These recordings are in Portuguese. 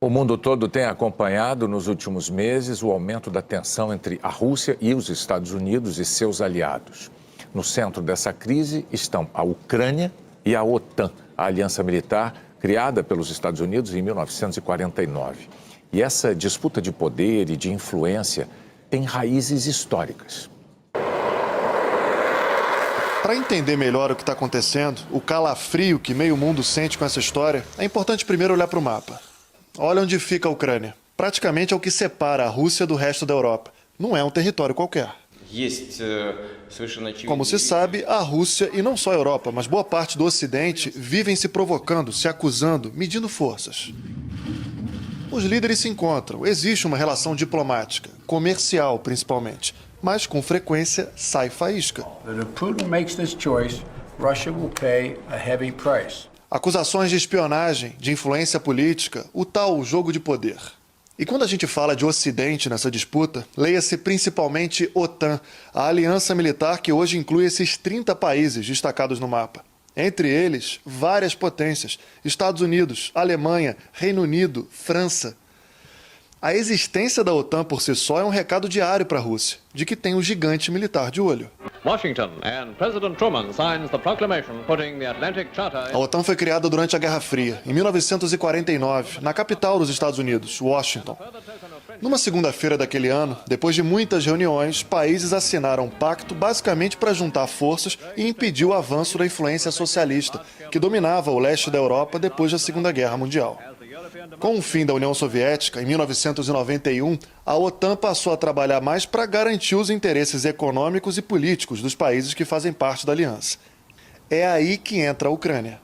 O mundo todo tem acompanhado nos últimos meses o aumento da tensão entre a Rússia e os Estados Unidos e seus aliados. No centro dessa crise estão a Ucrânia e a OTAN, a aliança militar criada pelos Estados Unidos em 1949. E essa disputa de poder e de influência tem raízes históricas. Para entender melhor o que está acontecendo, o calafrio que meio mundo sente com essa história, é importante primeiro olhar para o mapa. Olha onde fica a Ucrânia. Praticamente é o que separa a Rússia do resto da Europa. Não é um território qualquer. Como se sabe, a Rússia, e não só a Europa, mas boa parte do Ocidente, vivem se provocando, se acusando, medindo forças. Os líderes se encontram, existe uma relação diplomática, comercial principalmente, mas com frequência sai faísca. Acusações de espionagem, de influência política, o tal jogo de poder. E quando a gente fala de Ocidente nessa disputa, leia-se principalmente OTAN, a aliança militar que hoje inclui esses 30 países destacados no mapa. Entre eles, várias potências: Estados Unidos, Alemanha, Reino Unido, França. A existência da OTAN por si só é um recado diário para a Rússia, de que tem um gigante militar de olho. Washington and President Truman signs the proclamation putting the Atlantic Charter. A OTAN foi criada durante a Guerra Fria, em 1949, na capital dos Estados Unidos, Washington. Numa segunda-feira daquele ano, depois de muitas reuniões, países assinaram um pacto basicamente para juntar forças e impedir o avanço da influência socialista, que dominava o leste da Europa depois da Segunda Guerra Mundial. Com o fim da União Soviética, em 1991, a OTAN passou a trabalhar mais para garantir os interesses econômicos e políticos dos países que fazem parte da aliança. É aí que entra a Ucrânia.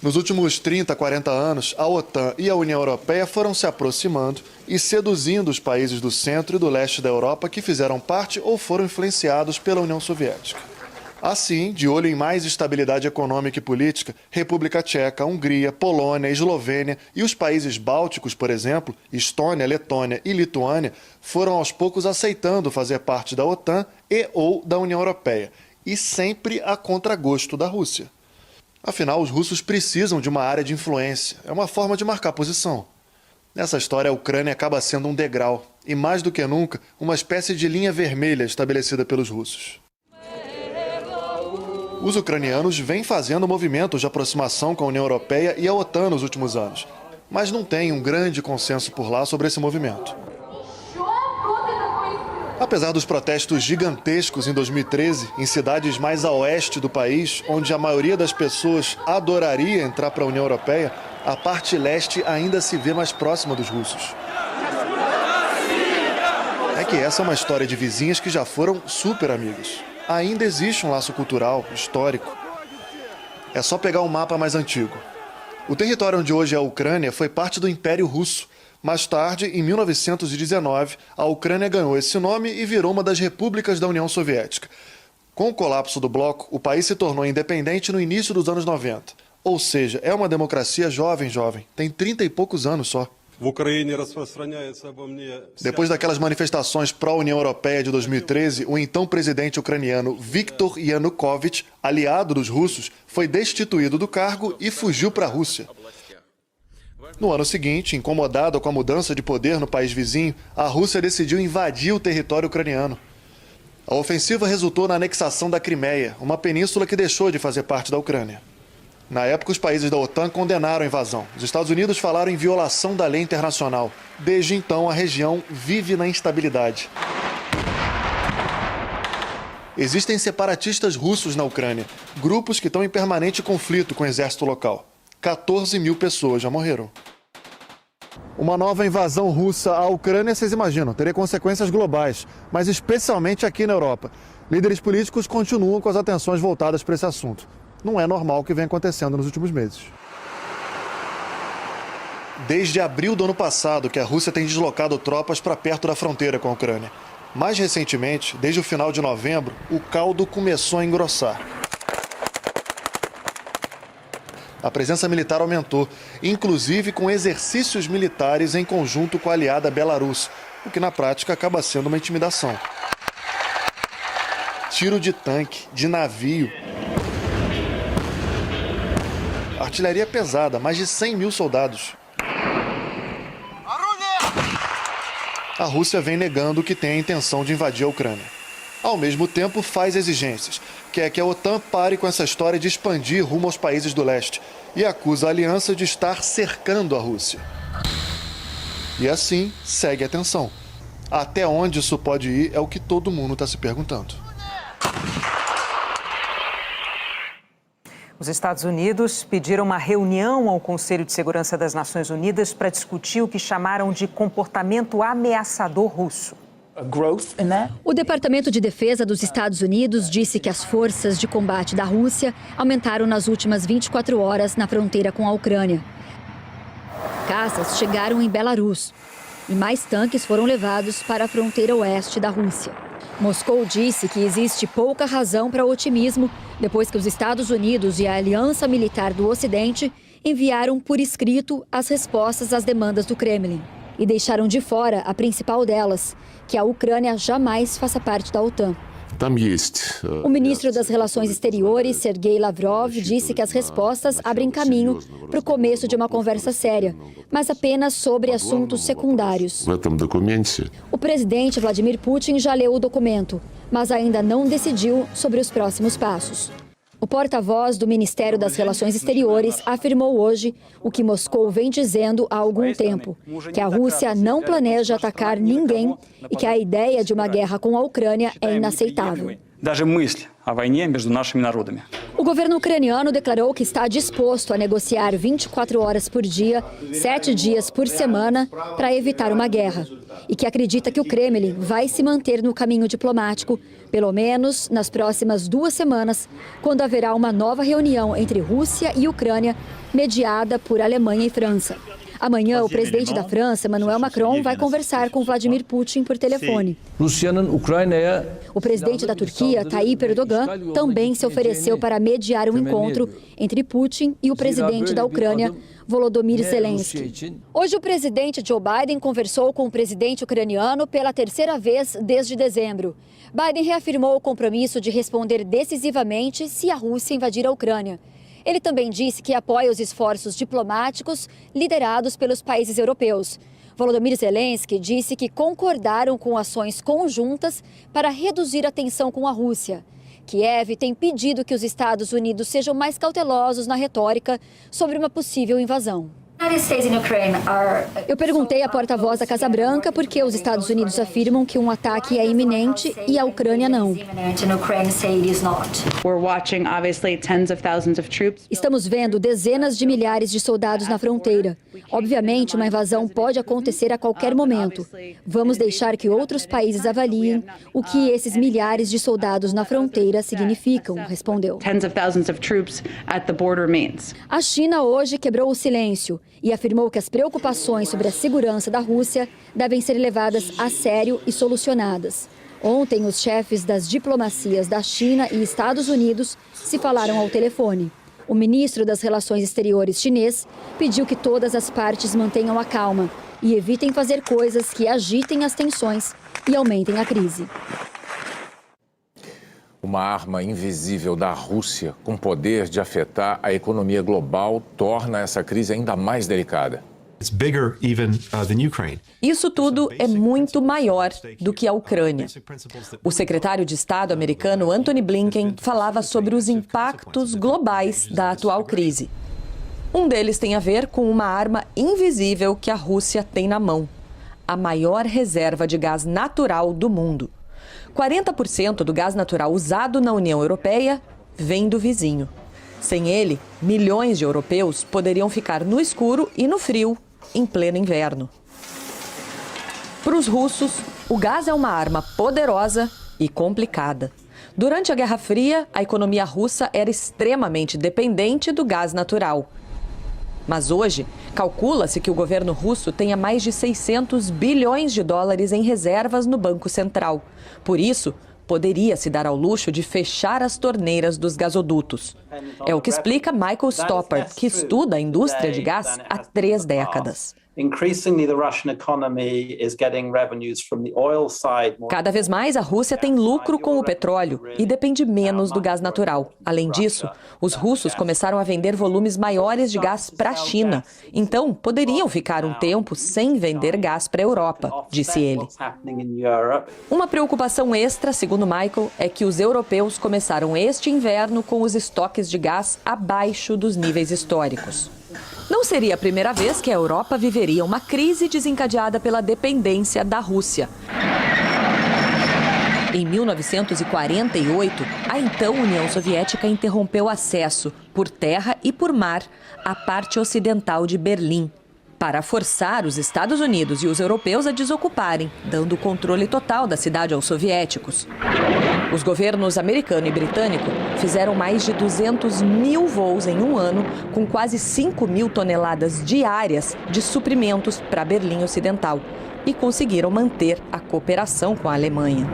Nos últimos 30, 40 anos, a OTAN e a União Europeia foram se aproximando e seduzindo os países do centro e do leste da Europa que fizeram parte ou foram influenciados pela União Soviética. Assim, de olho em mais estabilidade econômica e política, República Tcheca, Hungria, Polônia, Eslovênia e os países bálticos, por exemplo, Estônia, Letônia e Lituânia, foram aos poucos aceitando fazer parte da OTAN e ou da União Europeia, e sempre a contragosto da Rússia. Afinal, os russos precisam de uma área de influência, é uma forma de marcar posição. Nessa história, a Ucrânia acaba sendo um degrau, e mais do que nunca, uma espécie de linha vermelha estabelecida pelos russos. Os ucranianos vêm fazendo movimentos de aproximação com a União Europeia e a OTAN nos últimos anos, mas não tem um grande consenso por lá sobre esse movimento. Apesar dos protestos gigantescos em 2013, em cidades mais a oeste do país, onde a maioria das pessoas adoraria entrar para a União Europeia, a parte leste ainda se vê mais próxima dos russos. É que essa é uma história de vizinhas que já foram super amigas. Ainda existe um laço cultural, histórico. É só pegar um mapa mais antigo. O território onde hoje é a Ucrânia foi parte do Império Russo. Mais tarde, em 1919, a Ucrânia ganhou esse nome e virou uma das repúblicas da União Soviética. Com o colapso do bloco, o país se tornou independente no início dos anos 90. Ou seja, é uma democracia jovem, tem 30 e poucos anos só. Depois daquelas manifestações pró-União Europeia de 2013, o então presidente ucraniano Viktor Yanukovych, aliado dos russos, foi destituído do cargo e fugiu para a Rússia. No ano seguinte, incomodada com a mudança de poder no país vizinho, a Rússia decidiu invadir o território ucraniano. A ofensiva resultou na anexação da Crimeia, uma península que deixou de fazer parte da Ucrânia. Na época, os países da OTAN condenaram a invasão. Os Estados Unidos falaram em violação da lei internacional. Desde então, a região vive na instabilidade. Existem separatistas russos na Ucrânia, grupos que estão em permanente conflito com o exército local. 14 mil pessoas já morreram. Uma nova invasão russa à Ucrânia, vocês imaginam, teria consequências globais, mas especialmente aqui na Europa. Líderes políticos continuam com as atenções voltadas para esse assunto. Não é normal o que vem acontecendo nos últimos meses. Desde abril do ano passado que a Rússia tem deslocado tropas para perto da fronteira com a Ucrânia. Mais recentemente, desde o final de novembro, o caldo começou a engrossar. A presença militar aumentou, inclusive com exercícios militares em conjunto com a aliada Belarus, o que na prática acaba sendo uma intimidação. Tiro de tanque, de navio. Artilharia pesada, mais de 100 mil soldados. A Rússia vem negando que tem a intenção de invadir a Ucrânia. Ao mesmo tempo, faz exigências, quer que a OTAN pare com essa história de expandir rumo aos países do leste e acusa a aliança de estar cercando a Rússia. E assim, segue a tensão. Até onde isso pode ir é o que todo mundo está se perguntando. Os Estados Unidos pediram uma reunião ao Conselho de Segurança das Nações Unidas para discutir o que chamaram de comportamento ameaçador russo. O Departamento de Defesa dos Estados Unidos disse que as forças de combate da Rússia aumentaram nas últimas 24 horas na fronteira com a Ucrânia. Caças chegaram em Belarus e mais tanques foram levados para a fronteira oeste da Rússia. Moscou disse que existe pouca razão para otimismo depois que os Estados Unidos e a Aliança Militar do Ocidente enviaram por escrito as respostas às demandas do Kremlin e deixaram de fora a principal delas, que a Ucrânia jamais faça parte da OTAN. O ministro das Relações Exteriores, Sergei Lavrov, disse que as respostas abrem caminho para o começo de uma conversa séria, mas apenas sobre assuntos secundários. O presidente Vladimir Putin já leu o documento, mas ainda não decidiu sobre os próximos passos. O porta-voz do Ministério das Relações Exteriores afirmou hoje o que Moscou vem dizendo há algum tempo, que a Rússia não planeja atacar ninguém e que a ideia de uma guerra com a Ucrânia é inaceitável. O governo ucraniano declarou que está disposto a negociar 24 horas por dia, 7 dias por semana, para evitar uma guerra. E que acredita que o Kremlin vai se manter no caminho diplomático, pelo menos nas próximas 2 semanas, quando haverá uma nova reunião entre Rússia e Ucrânia, mediada por Alemanha e França. Amanhã, o presidente da França, Emmanuel Macron, vai conversar com Vladimir Putin por telefone. O presidente da Turquia, Tayyip Erdogan, também se ofereceu para mediar um encontro entre Putin e o presidente da Ucrânia, Volodymyr Zelensky. Hoje, o presidente Joe Biden conversou com o presidente ucraniano pela 3ª vez desde dezembro. Biden reafirmou o compromisso de responder decisivamente se a Rússia invadir a Ucrânia. Ele também disse que apoia os esforços diplomáticos liderados pelos países europeus. Volodymyr Zelensky disse que concordaram com ações conjuntas para reduzir a tensão com a Rússia. Kiev tem pedido que os Estados Unidos sejam mais cautelosos na retórica sobre uma possível invasão. Eu perguntei à porta-voz da Casa Branca por que os Estados Unidos afirmam que um ataque é iminente e a Ucrânia não. Estamos vendo dezenas de milhares de soldados na fronteira. Obviamente, uma invasão pode acontecer a qualquer momento. Vamos deixar que outros países avaliem o que esses milhares de soldados na fronteira significam, respondeu. A China hoje quebrou o silêncio e afirmou que as preocupações sobre a segurança da Rússia devem ser levadas a sério e solucionadas. Ontem, os chefes das diplomacias da China e Estados Unidos se falaram ao telefone. O ministro das Relações Exteriores chinês pediu que todas as partes mantenham a calma e evitem fazer coisas que agitem as tensões e aumentem a crise. Uma arma invisível da Rússia com poder de afetar a economia global torna essa crise ainda mais delicada. Isso tudo é muito maior do que a Ucrânia. O secretário de Estado americano Antony Blinken falava sobre os impactos globais da atual crise. Um deles tem a ver com uma arma invisível que a Rússia tem na mão: a maior reserva de gás natural do mundo. 40% do gás natural usado na União Europeia vem do vizinho. Sem ele, milhões de europeus poderiam ficar no escuro e no frio em pleno inverno. Para os russos, o gás é uma arma poderosa e complicada. Durante a Guerra Fria, a economia russa era extremamente dependente do gás natural. Mas hoje, calcula-se que o governo russo tenha mais de 600 bilhões de dólares em reservas no Banco Central. Por isso, poderia se dar ao luxo de fechar as torneiras dos gasodutos. É o que explica Michael Stoppard, que estuda a indústria de gás há 3 décadas. Cada vez mais a Rússia tem lucro com o petróleo e depende menos do gás natural. Além disso, os russos começaram a vender volumes maiores de gás para a China. Então, poderiam ficar um tempo sem vender gás para a Europa, disse ele. Uma preocupação extra, segundo Michael, é que os europeus começaram este inverno com os estoques de gás abaixo dos níveis históricos. Não seria a primeira vez que a Europa viveria uma crise desencadeada pela dependência da Rússia. Em 1948, a então União Soviética interrompeu acesso, por terra e por mar, à parte ocidental de Berlim, para forçar os Estados Unidos e os europeus a desocuparem, dando o controle total da cidade aos soviéticos. Os governos americano e britânico fizeram mais de 200 mil voos em um ano, com quase 5 mil toneladas diárias de suprimentos para Berlim Ocidental, e conseguiram manter a cooperação com a Alemanha.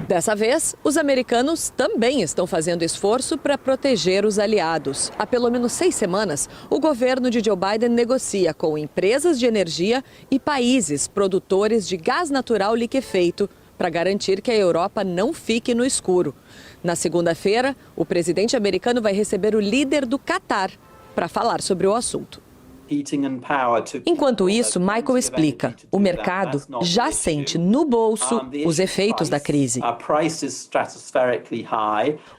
Dessa vez, os americanos também estão fazendo esforço para proteger os aliados. Há pelo menos 6 semanas, o governo de Joe Biden negocia com empresas de energia e países produtores de gás natural liquefeito para garantir que a Europa não fique no escuro. Na segunda-feira, o presidente americano vai receber o líder do Catar para falar sobre o assunto. Enquanto isso, Michael explica, o mercado já sente no bolso os efeitos da crise.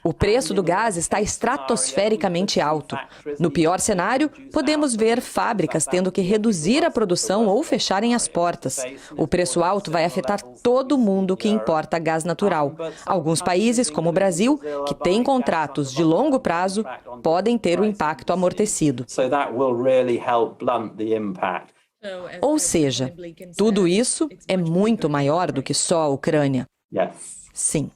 O preço do gás está estratosfericamente alto. No pior cenário, podemos ver fábricas tendo que reduzir a produção ou fecharem as portas. O preço alto vai afetar todo mundo que importa gás natural. Alguns países, como o Brasil, que têm contratos de longo prazo, podem ter o impacto amortecido. Ou seja, tudo isso é muito maior do que só a Ucrânia. Sim.